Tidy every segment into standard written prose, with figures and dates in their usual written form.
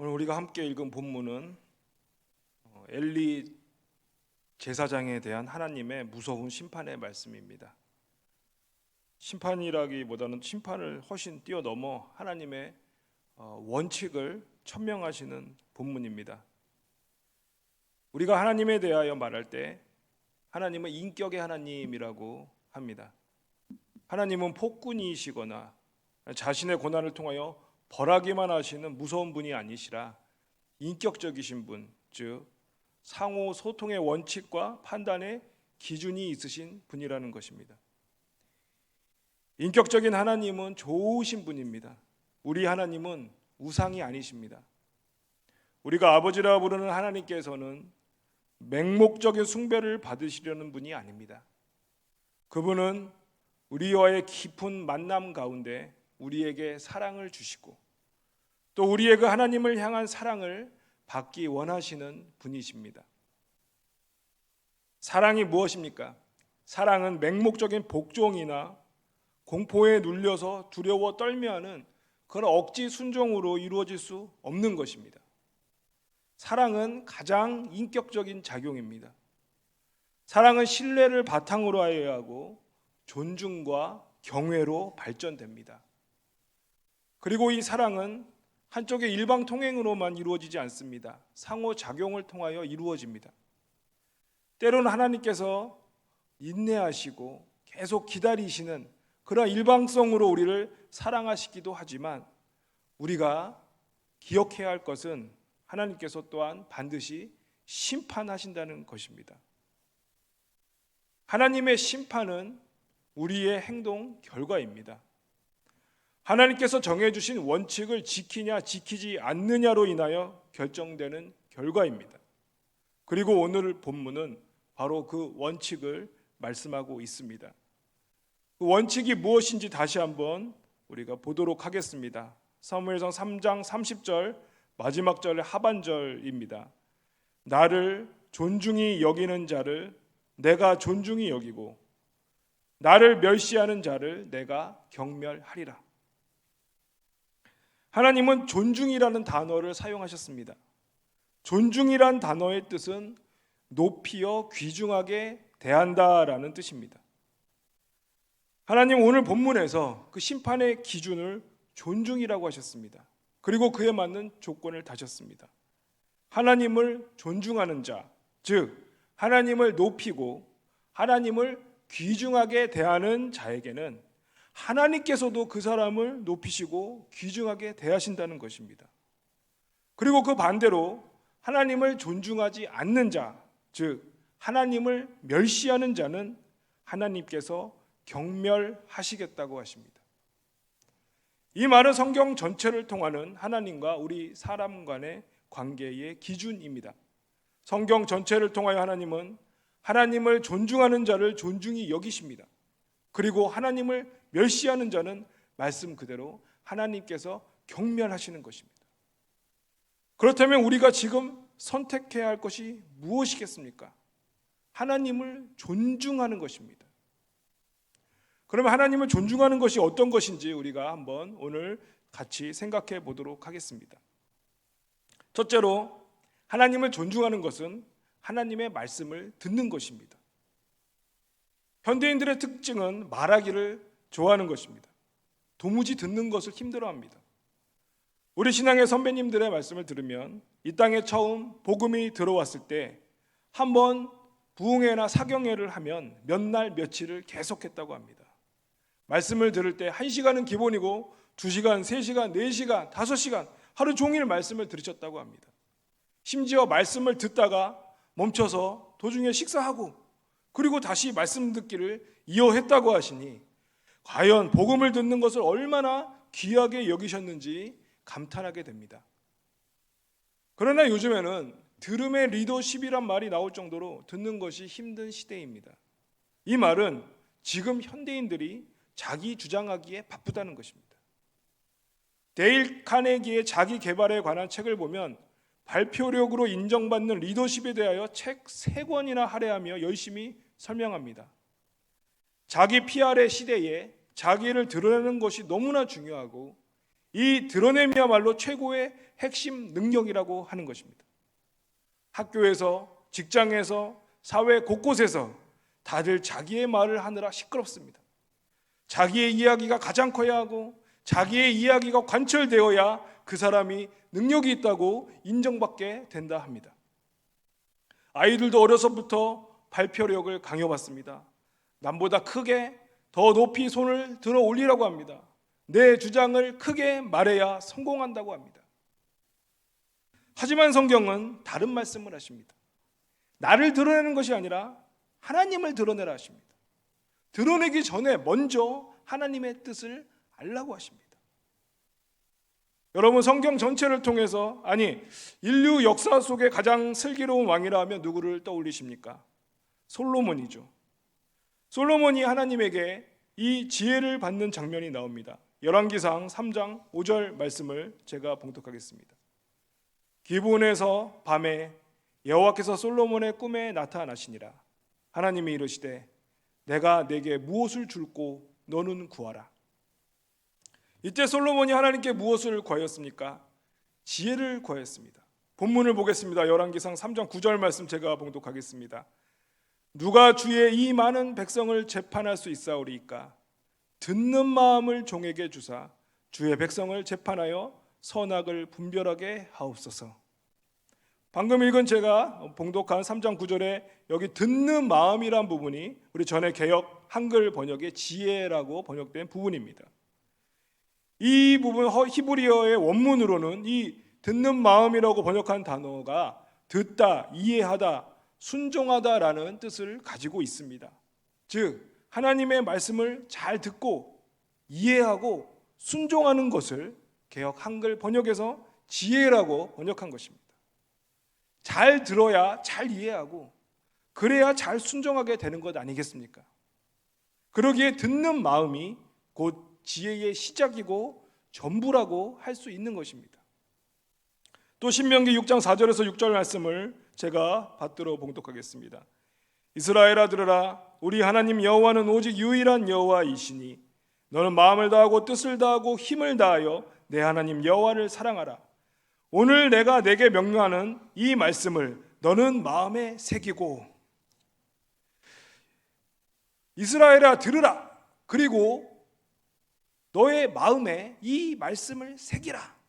오늘 우리가 함께 읽은 본문은 엘리 제사장에 대한 하나님의 무서운 심판의 말씀입니다. 심판이라기보다는 심판을 훨씬 뛰어넘어 하나님의 원칙을 천명하시는 본문입니다. 우리가 하나님에 대하여 말할 때 하나님은 인격의 하나님이라고 합니다. 하나님은 폭군이시거나 자신의 고난을 통하여 벌하기만 하시는 무서운 분이 아니시라 인격적이신 분, 즉 상호 소통의 원칙과 판단의 기준이 있으신 분이라는 것입니다. 인격적인 하나님은 좋으신 분입니다. 우리 하나님은 우상이 아니십니다. 우리가 아버지라 부르는 하나님께서는 맹목적인 숭배를 받으시려는 분이 아닙니다. 그분은 우리와의 깊은 만남 가운데 우리에게 사랑을 주시고 또 우리의 그 하나님을 향한 사랑을 받기 원하시는 분이십니다. 사랑이 무엇입니까? 사랑은 맹목적인 복종이나 공포에 눌려서 두려워 떨며하는 그런 억지 순종으로 이루어질 수 없는 것입니다. 사랑은 가장 인격적인 작용입니다. 사랑은 신뢰를 바탕으로 하여야 하고 존중과 경외로 발전됩니다. 그리고 이 사랑은 한쪽의 일방통행으로만 이루어지지 않습니다. 상호작용을 통하여 이루어집니다. 때로는 하나님께서 인내하시고 계속 기다리시는 그런 일방성으로 우리를 사랑하시기도 하지만 우리가 기억해야 할 것은 하나님께서 또한 반드시 심판하신다는 것입니다. 하나님의 심판은 우리의 행동 결과입니다. 하나님께서 정해주신 원칙을 지키냐 지키지 않느냐로 인하여 결정되는 결과입니다. 그리고 오늘 본문은 바로 그 원칙을 말씀하고 있습니다. 그 원칙이 무엇인지 다시 한번 우리가 보도록 하겠습니다. 사무엘상 3장 30절 마지막 절의 하반절입니다. 나를 존중히 여기는 자를 내가 존중히 여기고 나를 멸시하는 자를 내가 경멸하리라. 하나님은 존중이라는 단어를 사용하셨습니다. 존중이란 단어의 뜻은 높이어 귀중하게 대한다라는 뜻입니다. 하나님 오늘 본문에서 그 심판의 기준을 존중이라고 하셨습니다. 그리고 그에 맞는 조건을 다셨습니다. 하나님을 존중하는 자, 즉 하나님을 높이고 하나님을 귀중하게 대하는 자에게는 하나님께서도 그 사람을 높이시고 귀중하게 대하신다는 것입니다. 그리고 그 반대로 하나님을 존중하지 않는 자, 즉 하나님을 멸시하는 자는 하나님께서 경멸하시겠다고 하십니다. 이 말은 성경 전체를 통하는 하나님과 우리 사람 간의 관계의 기준입니다. 성경 전체를 통하여 하나님은 하나님을 존중하는 자를 존중히 여기십니다. 그리고 하나님을 멸시하는 자는 말씀 그대로 하나님께서 경멸하시는 것입니다. 그렇다면 우리가 지금 선택해야 할 것이 무엇이겠습니까? 하나님을 존중하는 것입니다. 그러면 하나님을 존중하는 것이 어떤 것인지 우리가 한번 오늘 같이 생각해 보도록 하겠습니다. 첫째로 하나님을 존중하는 것은 하나님의 말씀을 듣는 것입니다. 현대인들의 특징은 말하기를 좋아하는 것입니다. 도무지 듣는 것을 힘들어합니다. 우리 신앙의 선배님들의 말씀을 들으면 이 땅에 처음 복음이 들어왔을 때 한번 부흥회나 사경회를 하면 몇 날 며칠을 계속했다고 합니다. 말씀을 들을 때 1시간은 기본이고 2시간, 3시간, 4시간, 5시간 하루 종일 말씀을 들으셨다고 합니다. 심지어 말씀을 듣다가 멈춰서 도중에 식사하고 그리고 다시 말씀 듣기를 이어했다고 하시니 과연 복음을 듣는 것을 얼마나 귀하게 여기셨는지 감탄하게 됩니다. 그러나 요즘에는 들음의 리더십이란 말이 나올 정도로 듣는 것이 힘든 시대입니다. 이 말은 지금 현대인들이 자기 주장하기에 바쁘다는 것입니다. 데일 카네기의 자기 개발에 관한 책을 보면 발표력으로 인정받는 리더십에 대하여 책 3권이나 할애하며 열심히 설명합니다. 자기 PR의 시대에 자기를 드러내는 것이 너무나 중요하고 이 드러냄이야말로 최고의 핵심 능력이라고 하는 것입니다. 학교에서, 직장에서, 사회 곳곳에서 다들 자기의 말을 하느라 시끄럽습니다. 자기의 이야기가 가장 커야 하고 자기의 이야기가 관철되어야 그 사람이 능력이 있다고 인정받게 된다 합니다. 아이들도 어려서부터 발표력을 강요받습니다. 남보다 크게 더 높이 손을 들어 올리라고 합니다. 내 주장을 크게 말해야 성공한다고 합니다. 하지만 성경은 다른 말씀을 하십니다. 나를 드러내는 것이 아니라 하나님을 드러내라 하십니다. 드러내기 전에 먼저 하나님의 뜻을 알라고 하십니다. 여러분, 성경 전체를 통해서, 아니, 인류 역사 속에 가장 슬기로운 왕이라 하면 누구를 떠올리십니까? 솔로몬이죠. 솔로몬이 하나님에게 이 지혜를 받는 장면이 나옵니다. 열왕기상 3장 5절 말씀을 제가 봉독하겠습니다. 기브온에서 밤에 여호와께서 솔로몬의 꿈에 나타나시니라. 하나님이 이르시되 내가 내게 무엇을 줄고 너는 구하라. 이때 솔로몬이 하나님께 무엇을 구하였습니까? 지혜를 구하였습니다. 본문을 보겠습니다. 열왕기상 3장 9절 말씀 제가 봉독하겠습니다. 누가 주의 이 많은 백성을 재판할 수 있사오리이까? 듣는 마음을 종에게 주사 주의 백성을 재판하여 선악을 분별하게 하옵소서. 방금 읽은 제가 봉독한 3장 9절에 여기 듣는 마음이란 부분이 우리 전에 개역 한글 번역의 지혜라고 번역된 부분입니다. 이 부분 히브리어의 원문으로는 이 듣는 마음이라고 번역한 단어가 듣다, 이해하다, 순종하다라는 뜻을 가지고 있습니다. 즉 하나님의 말씀을 잘 듣고 이해하고 순종하는 것을 개역 한글 번역에서 지혜라고 번역한 것입니다. 잘 들어야 잘 이해하고 그래야 잘 순종하게 되는 것 아니겠습니까? 그러기에 듣는 마음이 곧 지혜의 시작이고 전부라고 할 수 있는 것입니다. 또 신명기 6장 4절에서 6절 말씀을 제가 받들어 봉독하겠습니다. 이스라엘아 들으라. 우리 하나님 여호와는 오직 유일한 여호와이시니 너는 마음을 다하고 뜻을 다하고 힘을 다하여 내 하나님 여호와를 사랑하라. 오늘 내가 내게 명령하는 이 말씀을 너는 마음에 새기고. 이스라엘아 들으라. 그리고 너의 마음에 이 말씀을 새기라.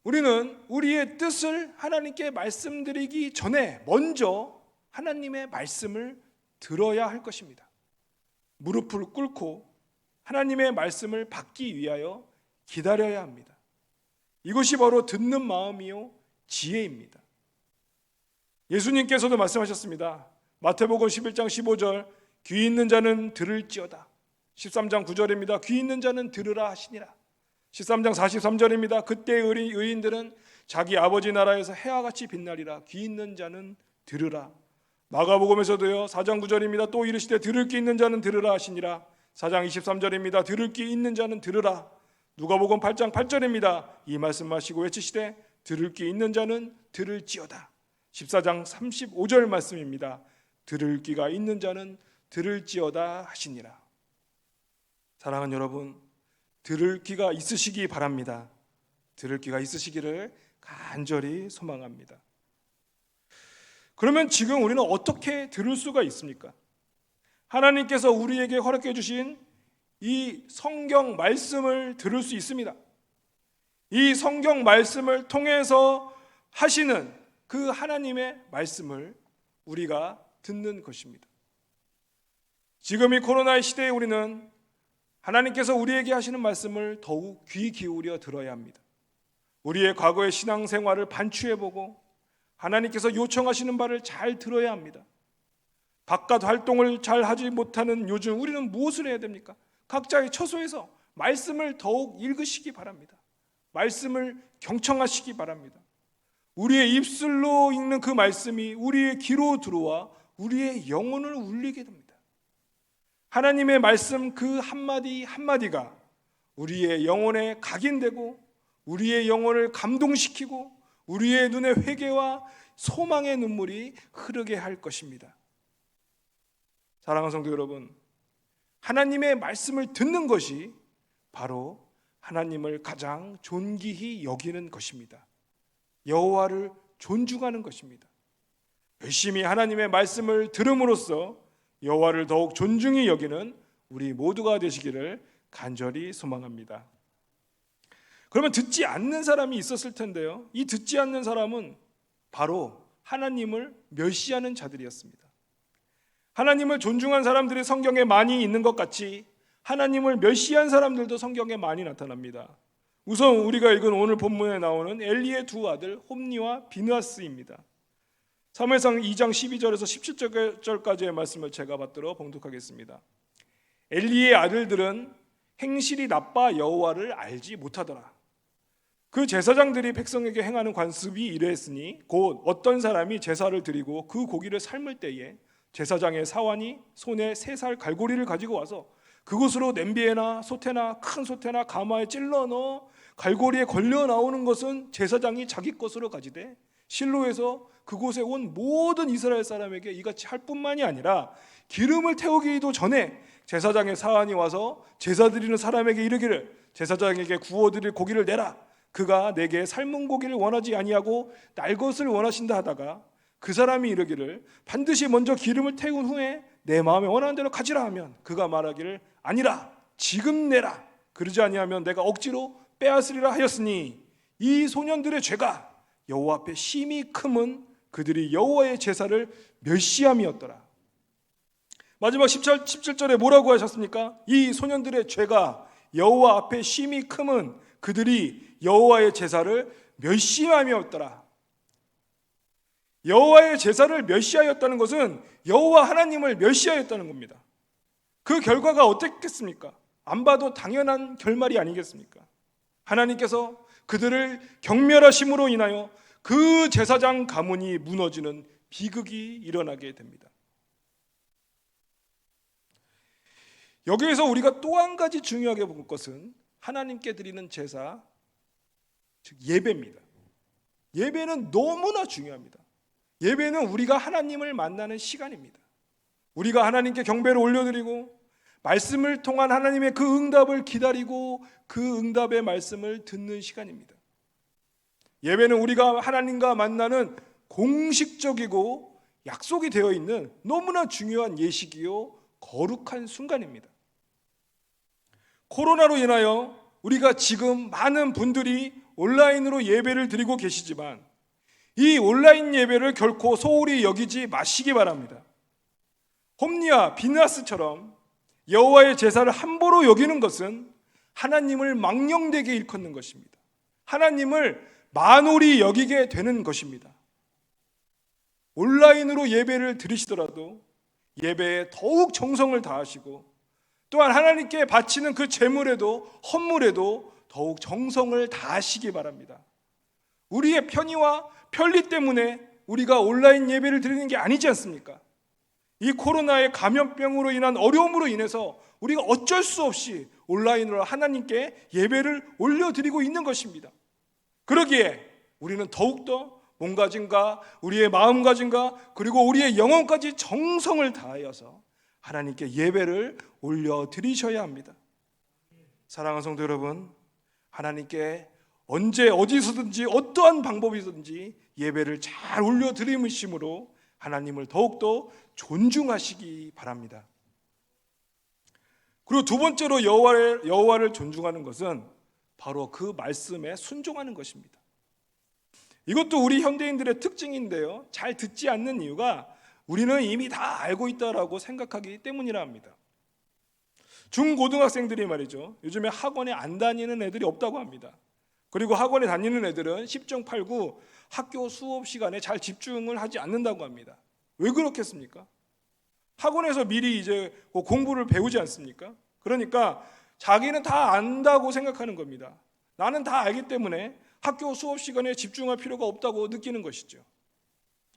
우리는 우리의 뜻을 하나님께 말씀드리기 전에 먼저 하나님의 말씀을 들어야 할 것입니다. 무릎을 꿇고 하나님의 말씀을 받기 위하여 기다려야 합니다. 이것이 바로 듣는 마음이요 지혜입니다. 예수님께서도 말씀하셨습니다. 마태복음 11장 15절 귀 있는 자는 들을지어다. 13장 9절입니다. 귀 있는 자는 들으라 하시니라. 13장 43절입니다. 그때의 의인들은 자기 아버지 나라에서 해와 같이 빛나리라. 귀 있는 자는 들으라. 마가복음에서도요 4장 9절입니다. 또 이르시되 들을 귀 있는 자는 들으라 하시니라. 4장 23절입니다. 들을 귀 있는 자는 들으라. 누가복음 8장 8절입니다. 이 말씀하시고 외치시되 들을 귀 있는 자는 들을지어다. 14장 35절 말씀입니다. 들을 귀가 있는 자는 들을지어다 하시니라. 사랑하는 여러분, 들을 귀가 있으시기 바랍니다. 들을 귀가 있으시기를 간절히 소망합니다. 그러면 지금 우리는 어떻게 들을 수가 있습니까? 하나님께서 우리에게 허락해 주신 이 성경 말씀을 들을 수 있습니다. 이 성경 말씀을 통해서 하시는 그 하나님의 말씀을 우리가 듣는 것입니다. 지금 이 코로나의 시대에 우리는 하나님께서 우리에게 하시는 말씀을 더욱 귀 기울여 들어야 합니다. 우리의 과거의 신앙생활을 반추해보고 하나님께서 요청하시는 바를 잘 들어야 합니다. 바깥 활동을 잘 하지 못하는 요즘 우리는 무엇을 해야 됩니까? 각자의 처소에서 말씀을 더욱 읽으시기 바랍니다. 말씀을 경청하시기 바랍니다. 우리의 입술로 읽는 그 말씀이 우리의 귀로 들어와 우리의 영혼을 울리게 됩니다. 하나님의 말씀 그 한마디 한마디가 우리의 영혼에 각인되고 우리의 영혼을 감동시키고 우리의 눈에 회개와 소망의 눈물이 흐르게 할 것입니다. 사랑하는 성도 여러분, 하나님의 말씀을 듣는 것이 바로 하나님을 가장 존귀히 여기는 것입니다. 여호와를 존중하는 것입니다. 열심히 하나님의 말씀을 들음으로써 여호와를 더욱 존중히 여기는 우리 모두가 되시기를 간절히 소망합니다. 그러면 듣지 않는 사람이 있었을 텐데요. 이 듣지 않는 사람은 바로 하나님을 멸시하는 자들이었습니다. 하나님을 존중한 사람들이 성경에 많이 있는 것 같이 하나님을 멸시한 사람들도 성경에 많이 나타납니다. 우선 우리가 읽은 오늘 본문에 나오는 엘리의 두 아들 홈니와 비느하스입니다. 사무엘상 2장 12절에서 17절까지의 말씀을 제가 받들어 봉독하겠습니다. 엘리의 아들들은 행실이 나빠 여호와를 알지 못하더라. 그 제사장들이 백성에게 행하는 관습이 이러했으니 곧 어떤 사람이 제사를 드리고 그 고기를 삶을 때에 제사장의 사환이 손에 3살 갈고리를 가지고 와서 그곳으로 냄비에나 솥에나 큰 솥에나 가마에 찔러 넣어 갈고리에 걸려 나오는 것은 제사장이 자기 것으로 가지되 실로에서 그곳에 온 모든 이스라엘 사람에게 이같이 할 뿐만이 아니라 기름을 태우기도 전에 제사장의 사환이 와서 제사 드리는 사람에게 이르기를 제사장에게 구워드릴 고기를 내라. 그가 내게 삶은 고기를 원하지 아니하고 날 것을 원하신다 하다가 그 사람이 이르기를 반드시 먼저 기름을 태운 후에 내 마음에 원하는 대로 가지라 하면 그가 말하기를 아니라 지금 내라. 그러지 아니하면 내가 억지로 빼앗으리라 하였으니 이 소년들의 죄가 여호와 앞에 심히 크면 그들이 여호와의 제사를 멸시함이었더라. 마지막 17절에 뭐라고 하셨습니까? 이 소년들의 죄가 여호와 앞에 심히 크면 그들이 여호와의 제사를 멸시함이었더라. 여호와의 제사를 멸시하였다는 것은 여호와 하나님을 멸시하였다는 겁니다. 그 결과가 어떻겠습니까? 안 봐도 당연한 결말이 아니겠습니까? 하나님께서 그들을 경멸하심으로 인하여 그 제사장 가문이 무너지는 비극이 일어나게 됩니다. 여기에서 우리가 또 한 가지 중요하게 볼 것은 하나님께 드리는 제사, 즉 예배입니다. 예배는 너무나 중요합니다. 예배는 우리가 하나님을 만나는 시간입니다. 우리가 하나님께 경배를 올려드리고 말씀을 통한 하나님의 그 응답을 기다리고 그 응답의 말씀을 듣는 시간입니다. 예배는 우리가 하나님과 만나는 공식적이고 약속이 되어 있는 너무나 중요한 예식이요 거룩한 순간입니다. 코로나로 인하여 우리가 지금 많은 분들이 온라인으로 예배를 드리고 계시지만 이 온라인 예배를 결코 소홀히 여기지 마시기 바랍니다. 홈니와 비느하스처럼 여호와의 제사를 함부로 여기는 것은 하나님을 망령되게 일컫는 것입니다. 하나님을 만홀히 여기게 되는 것입니다. 온라인으로 예배를 드리시더라도 예배에 더욱 정성을 다하시고 또한 하나님께 바치는 그 제물에도 헌물에도 더욱 정성을 다하시기 바랍니다. 우리의 편의와 편리 때문에 우리가 온라인 예배를 드리는 게 아니지 않습니까? 이 코로나의 감염병으로 인한 어려움으로 인해서 우리가 어쩔 수 없이 온라인으로 하나님께 예배를 올려드리고 있는 것입니다. 그러기에 우리는 더욱더 몸가짐과 우리의 마음가짐과 그리고 우리의 영혼까지 정성을 다하여서 하나님께 예배를 올려드리셔야 합니다. 사랑하는 성도 여러분, 하나님께 언제 어디서든지 어떠한 방법이든지 예배를 잘 올려드림으로 하나님을 더욱더 존중하시기 바랍니다. 그리고 두 번째로 여호와를 존중하는 것은 바로 그 말씀에 순종하는 것입니다. 이것도 우리 현대인들의 특징인데요, 잘 듣지 않는 이유가 우리는 이미 다 알고 있다라고 생각하기 때문이라 합니다. 중고등학생들이 말이죠, 요즘에 학원에 안 다니는 애들이 없다고 합니다. 그리고 학원에 다니는 애들은 10중 8구 학교 수업 시간에 잘 집중을 하지 않는다고 합니다. 왜 그렇겠습니까? 학원에서 미리 이제 공부를 배우지 않습니까? 그러니까 자기는 다 안다고 생각하는 겁니다. 나는 다 알기 때문에 학교 수업 시간에 집중할 필요가 없다고 느끼는 것이죠.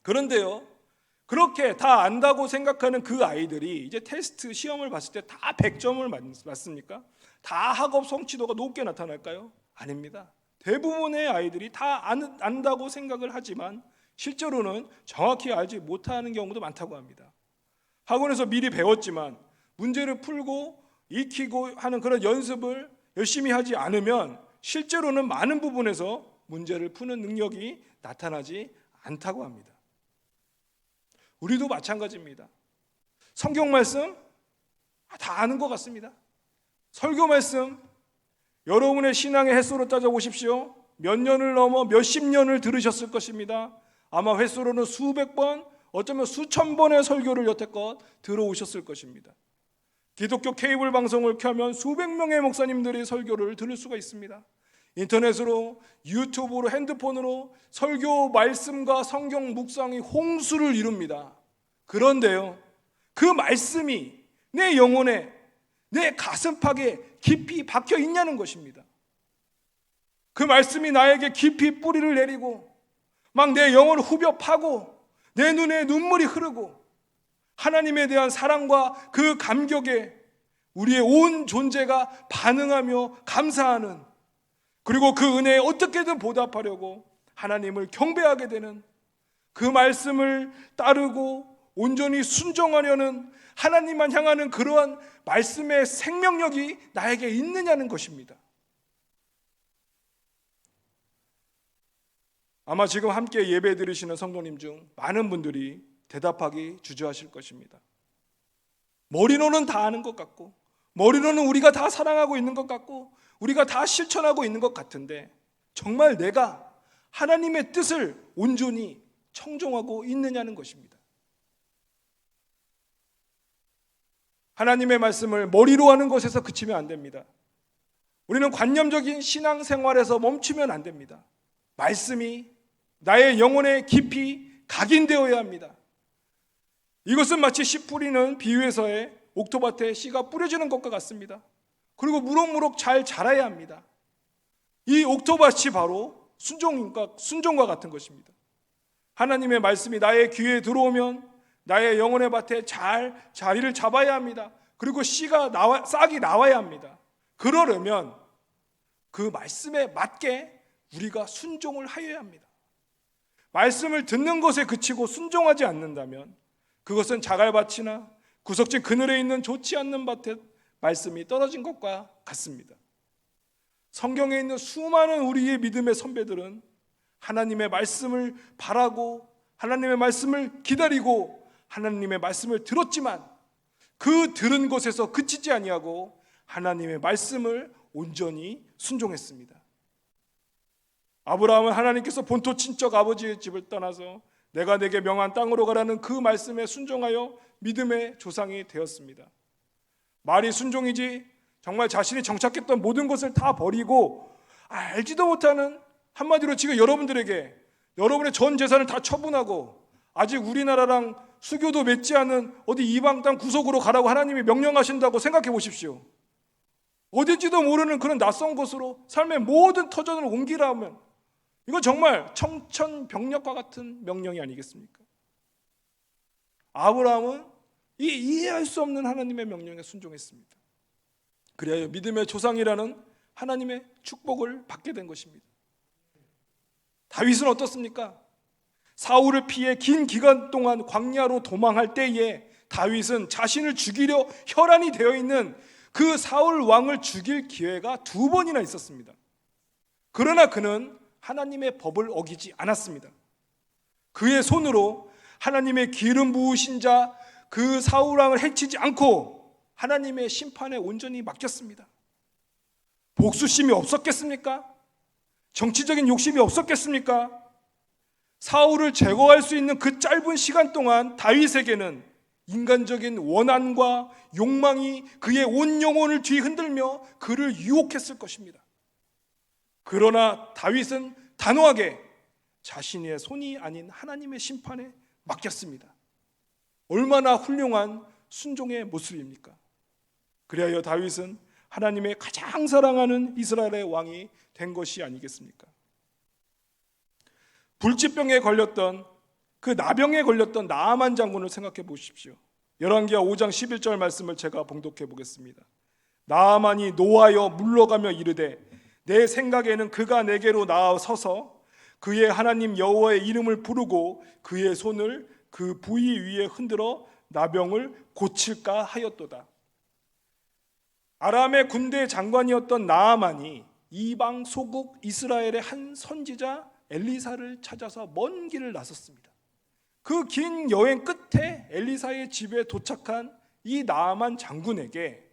그런데요, 그렇게 다 안다고 생각하는 그 아이들이 이제 테스트 시험을 봤을 때 다 100점을 맞습니까? 다 학업 성취도가 높게 나타날까요? 아닙니다. 대부분의 아이들이 다 안다고 생각을 하지만 실제로는 정확히 알지 못하는 경우도 많다고 합니다. 학원에서 미리 배웠지만 문제를 풀고 익히고 하는 그런 연습을 열심히 하지 않으면 실제로는 많은 부분에서 문제를 푸는 능력이 나타나지 않다고 합니다. 우리도 마찬가지입니다. 성경 말씀 다 아는 것 같습니다. 설교 말씀 여러분의 신앙의 횟수로 따져보십시오. 몇 년을 넘어 몇십 년을 들으셨을 것입니다. 아마 횟수로는 수백 번, 어쩌면 수천 번의 설교를 여태껏 들어오셨을 것입니다. 기독교 케이블 방송을 켜면 수백 명의 목사님들이 설교를 들을 수가 있습니다. 인터넷으로, 유튜브로, 핸드폰으로 설교 말씀과 성경 묵상이 홍수를 이룹니다. 그런데요, 그 말씀이 내 영혼에, 내 가슴팍에 깊이 박혀 있냐는 것입니다. 그 말씀이 나에게 깊이 뿌리를 내리고 막 내 영혼을 후벼 파고 내 눈에 눈물이 흐르고 하나님에 대한 사랑과 그 감격에 우리의 온 존재가 반응하며 감사하는, 그리고 그 은혜에 어떻게든 보답하려고 하나님을 경배하게 되는, 그 말씀을 따르고 온전히 순종하려는, 하나님만 향하는 그러한 말씀의 생명력이 나에게 있느냐는 것입니다. 아마 지금 함께 예배 드리시는 성도님 중 많은 분들이 대답하기 주저하실 것입니다. 머리로는 다 아는 것 같고, 머리로는 우리가 다 사랑하고 있는 것 같고, 우리가 다 실천하고 있는 것 같은데 정말 내가 하나님의 뜻을 온전히 청종하고 있느냐는 것입니다. 하나님의 말씀을 머리로 하는 것에서 그치면 안 됩니다. 우리는 관념적인 신앙생활에서 멈추면 안 됩니다. 말씀이 나의 영혼에 깊이 각인되어야 합니다. 이것은 마치 씨 뿌리는 비유에서의 옥토밭에 씨가 뿌려지는 것과 같습니다. 그리고 무럭무럭 잘 자라야 합니다. 이 옥토밭이 바로 순종과 같은 것입니다. 하나님의 말씀이 나의 귀에 들어오면 나의 영혼의 밭에 잘 자리를 잡아야 합니다. 그리고 싹이 나와야 합니다. 그러려면 그 말씀에 맞게 우리가 순종을 하여야 합니다. 말씀을 듣는 것에 그치고 순종하지 않는다면 그것은 자갈밭이나 구석진 그늘에 있는 좋지 않는 밭에 말씀이 떨어진 것과 같습니다. 성경에 있는 수많은 우리의 믿음의 선배들은 하나님의 말씀을 바라고 하나님의 말씀을 기다리고 하나님의 말씀을 들었지만 그 들은 것에서 그치지 아니하고 하나님의 말씀을 온전히 순종했습니다. 아브라함은 하나님께서 본토 친척 아버지의 집을 떠나서 내가 내게 명한 땅으로 가라는 그 말씀에 순종하여 믿음의 조상이 되었습니다. 말이 순종이지 정말 자신이 정착했던 모든 것을 다 버리고 알지도 못하는, 한마디로 지금 여러분들에게 여러분의 전 재산을 다 처분하고 아직 우리나라랑 수교도 맺지 않은 어디 이방 땅 구석으로 가라고 하나님이 명령하신다고 생각해 보십시오. 어딘지도 모르는 그런 낯선 곳으로 삶의 모든 터전을 옮기라 하면 이건 정말 청천벽력과 같은 명령이 아니겠습니까? 아브라함은 이 이해할 수 없는 하나님의 명령에 순종했습니다. 그래야 믿음의 조상이라는 하나님의 축복을 받게 된 것입니다. 다윗은 어떻습니까? 사울을 피해 긴 기간 동안 광야로 도망할 때에 다윗은 자신을 죽이려 혈안이 되어 있는 그 사울 왕을 죽일 기회가 2번이나 있었습니다. 그러나 그는 하나님의 법을 어기지 않았습니다. 그의 손으로 하나님의 기름 부으신 자 그 사울 왕을 해치지 않고 하나님의 심판에 온전히 맡겼습니다. 복수심이 없었겠습니까? 정치적인 욕심이 없었겠습니까? 사울을 제거할 수 있는 그 짧은 시간 동안 다윗에게는 인간적인 원한과 욕망이 그의 온 영혼을 뒤흔들며 그를 유혹했을 것입니다. 그러나 다윗은 단호하게 자신의 손이 아닌 하나님의 심판에 맡겼습니다. 얼마나 훌륭한 순종의 모습입니까? 그리하여 다윗은 하나님의 가장 사랑하는 이스라엘의 왕이 된 것이 아니겠습니까? 불치병에 걸렸던 그 나병에 걸렸던 나아만 장군을 생각해 보십시오. 열왕기하 5장 11절 말씀을 제가 봉독해 보겠습니다. 나아만이 노하여 물러가며 이르되 내 생각에는 그가 내게로 나아서서 그의 하나님 여호와의 이름을 부르고 그의 손을 그 부위 위에 흔들어 나병을 고칠까 하였도다. 아람의 군대 장관이었던 나아만이 이방 소국 이스라엘의 한 선지자 엘리사를 찾아서 먼 길을 나섰습니다. 그 긴 여행 끝에 엘리사의 집에 도착한 이 나아만 장군에게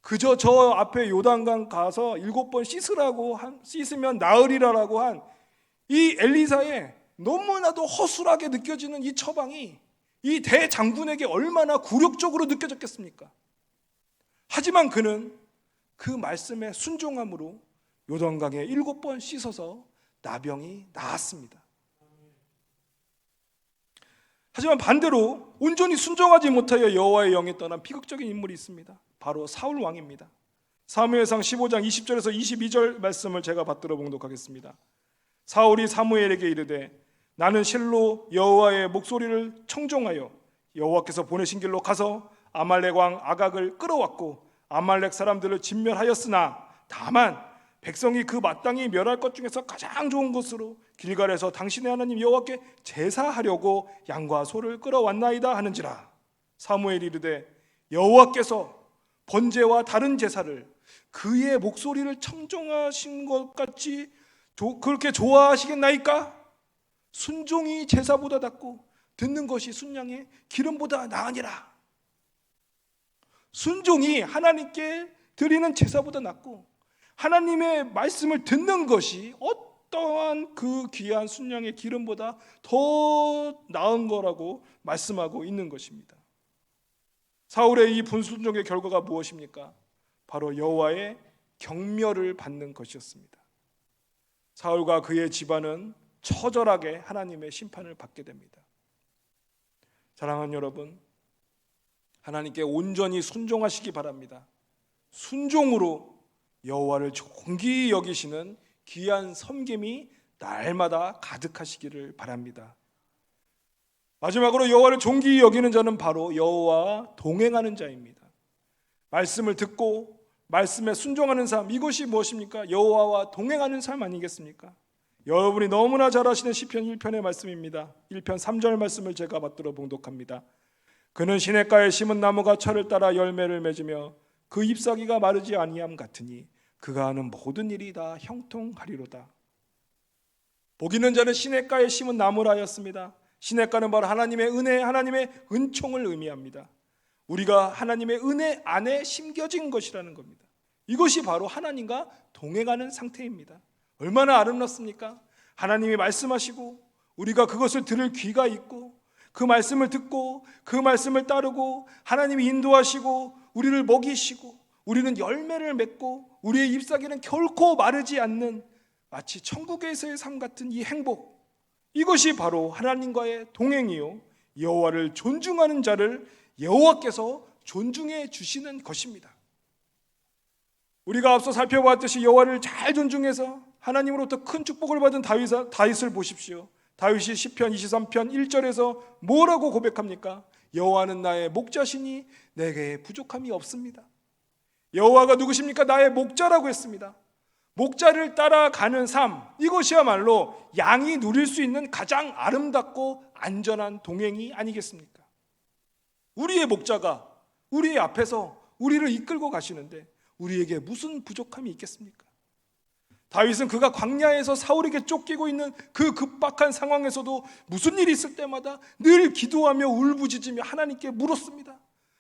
그저 저 앞에 요단강 가서 7번 씻으면 나으리라라고 한 이 엘리사의 너무나도 허술하게 느껴지는 이 처방이 이 대장군에게 얼마나 굴욕적으로 느껴졌겠습니까? 하지만 그는 그 말씀에 순종함으로 요단강에 7번 씻어서 나병이 나았습니다. 하지만 반대로 온전히 순종하지 못하여 여호와의 영이 떠난 비극적인 인물이 있습니다. 바로 사울 왕입니다. 사무엘상 15장 20절에서 22절 말씀을 제가 받들어 봉독하겠습니다. 사울이 사무엘에게 이르되 나는 실로 여호와의 목소리를 청종하여 여호와께서 보내신 길로 가서 아말렉 왕 아각을 끌어왔고 아말렉 사람들을 진멸하였으나 다만 백성이 그 마땅히 멸할 것 중에서 가장 좋은 것으로 길갈에서 당신의 하나님 여호와께 제사하려고 양과 소를 끌어왔나이다 하는지라. 사무엘이 이르되 여호와께서 번제와 다른 제사를 그의 목소리를 청종하신 것 같이 그렇게 좋아하시겠나이까? 순종이 제사보다 낫고 듣는 것이 순양의 기름보다 나으니라. 순종이 하나님께 드리는 제사보다 낫고 하나님의 말씀을 듣는 것이 어떠한 그 귀한 순양의 기름보다 더 나은 거라고 말씀하고 있는 것입니다. 사울의 이 분순종의 결과가 무엇입니까? 바로 여호와의 경멸을 받는 것이었습니다. 사울과 그의 집안은 처절하게 하나님의 심판을 받게 됩니다. 사랑하는 여러분, 하나님께 온전히 순종하시기 바랍니다. 순종으로 여호와를 존귀히 여기시는 귀한 섬김이 날마다 가득하시기를 바랍니다. 마지막으로 여호와를 존귀히 여기는 자는 바로 여호와와 동행하는 자입니다. 말씀을 듣고 말씀에 순종하는 삶, 이것이 무엇입니까? 여호와와 동행하는 삶 아니겠습니까? 여러분이 너무나 잘 아시는 시편 1편의 말씀입니다. 1편 3절 말씀을 제가 받들어 봉독합니다. 그는 시냇가에 심은 나무가 철을 따라 열매를 맺으며 그 잎사귀가 마르지 아니함 같으니 그가 하는 모든 일이 다 형통하리로다. 복 있는 자는 시냇가에 심은 나무라 하였습니다. 시냇가는 바로 하나님의 은혜, 하나님의 은총을 의미합니다. 우리가 하나님의 은혜 안에 심겨진 것이라는 겁니다. 이것이 바로 하나님과 동행하는 상태입니다. 얼마나 아름답습니까? 하나님이 말씀하시고 우리가 그것을 들을 귀가 있고 그 말씀을 듣고 그 말씀을 따르고 하나님이 인도하시고 우리를 먹이시고 우리는 열매를 맺고 우리의 잎사귀는 결코 마르지 않는 마치 천국에서의 삶 같은 이 행복, 이것이 바로 하나님과의 동행이요 여호와를 존중하는 자를 여호와께서 존중해 주시는 것입니다. 우리가 앞서 살펴보았듯이 여호와를 잘 존중해서 하나님으로부터 큰 축복을 받은 다윗을 보십시오. 다윗이 시편 23편 1절에서 뭐라고 고백합니까? 여호와는 나의 목자시니 내게 부족함이 없습니다. 여호와가 누구십니까? 나의 목자라고 했습니다. 목자를 따라가는 삶, 이것이야말로 양이 누릴 수 있는 가장 아름답고 안전한 동행이 아니겠습니까? 우리의 목자가 우리 앞에서 우리를 이끌고 가시는데 우리에게 무슨 부족함이 있겠습니까? 다윗은 그가 광야에서 사울에게 쫓기고 있는 그 급박한 상황에서도 무슨 일이 있을 때마다 늘 기도하며 울부짖으며 하나님께 물었습니다.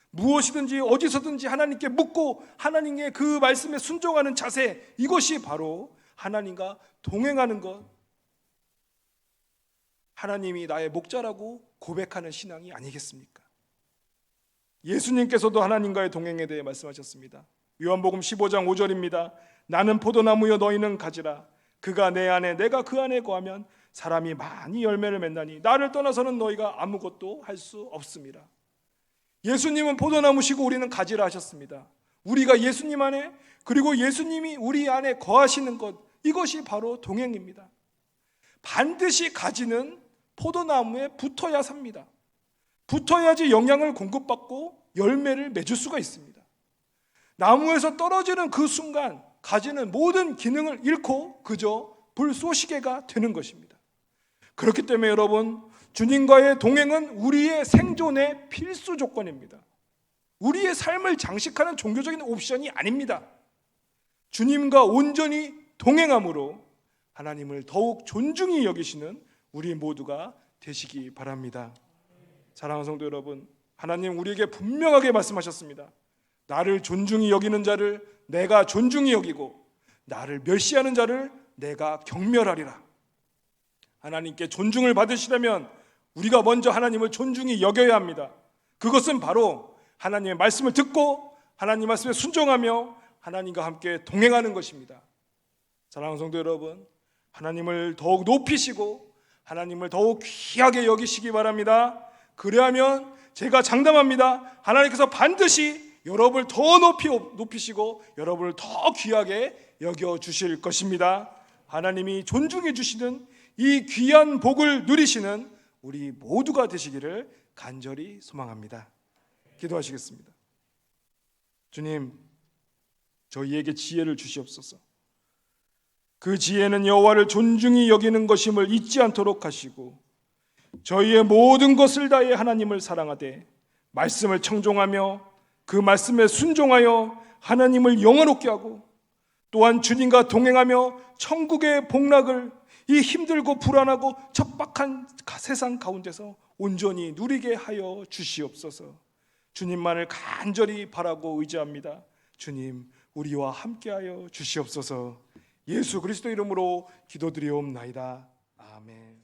무엇이든지 어디서든지 하나님께 묻고 하나님의 그 말씀에 순종하는 자세, 이것이 바로 하나님과 동행하는 것, 하나님이 나의 목자라고 고백하는 신앙이 아니겠습니까? 예수님께서도 하나님과의 동행에 대해 말씀하셨습니다. 요한복음 15장 5절입니다. 나는 포도나무여 너희는 가지라. 그가 내 안에 내가 그 안에 거하면 사람이 많이 열매를 맺나니 나를 떠나서는 너희가 아무것도 할 수 없습니다. 예수님은 포도나무시고 우리는 가지라 하셨습니다. 우리가 예수님 안에, 그리고 예수님이 우리 안에 거하시는 것, 이것이 바로 동행입니다. 반드시 가지는 포도나무에 붙어야 삽니다. 붙어야지 영양을 공급받고 열매를 맺을 수가 있습니다. 나무에서 떨어지는 그 순간 가지는 모든 기능을 잃고 그저 불쏘시개가 되는 것입니다. 그렇기 때문에 여러분, 주님과의 동행은 우리의 생존의 필수 조건입니다. 우리의 삶을 장식하는 종교적인 옵션이 아닙니다. 주님과 온전히 동행함으로 하나님을 더욱 존중히 여기시는 우리 모두가 되시기 바랍니다. 사랑하는 성도 여러분, 하나님 우리에게 분명하게 말씀하셨습니다. 나를 존중히 여기는 자를 내가 존중히 여기고 나를 멸시하는 자를 내가 경멸하리라. 하나님께 존중을 받으시려면 우리가 먼저 하나님을 존중히 여겨야 합니다. 그것은 바로 하나님의 말씀을 듣고 하나님 말씀에 순종하며 하나님과 함께 동행하는 것입니다. 사랑하는 성도 여러분, 하나님을 더욱 높이시고 하나님을 더욱 귀하게 여기시기 바랍니다. 그래야면 제가 장담합니다. 하나님께서 반드시 여러분을 더 높이시고 여러분을 더 귀하게 여겨주실 것입니다. 하나님이 존중해 주시는 이 귀한 복을 누리시는 우리 모두가 되시기를 간절히 소망합니다. 기도하시겠습니다. 주님, 저희에게 지혜를 주시옵소서. 그 지혜는 여호와를 존중히 여기는 것임을 잊지 않도록 하시고 저희의 모든 것을 다해 하나님을 사랑하되 말씀을 청종하며 그 말씀에 순종하여 하나님을 영원롭게 하고 또한 주님과 동행하며 천국의 복락을 이 힘들고 불안하고 척박한 세상 가운데서 온전히 누리게 하여 주시옵소서. 주님만을 간절히 바라고 의지합니다. 주님, 우리와 함께하여 주시옵소서. 예수 그리스도 이름으로 기도드리옵나이다. 아멘.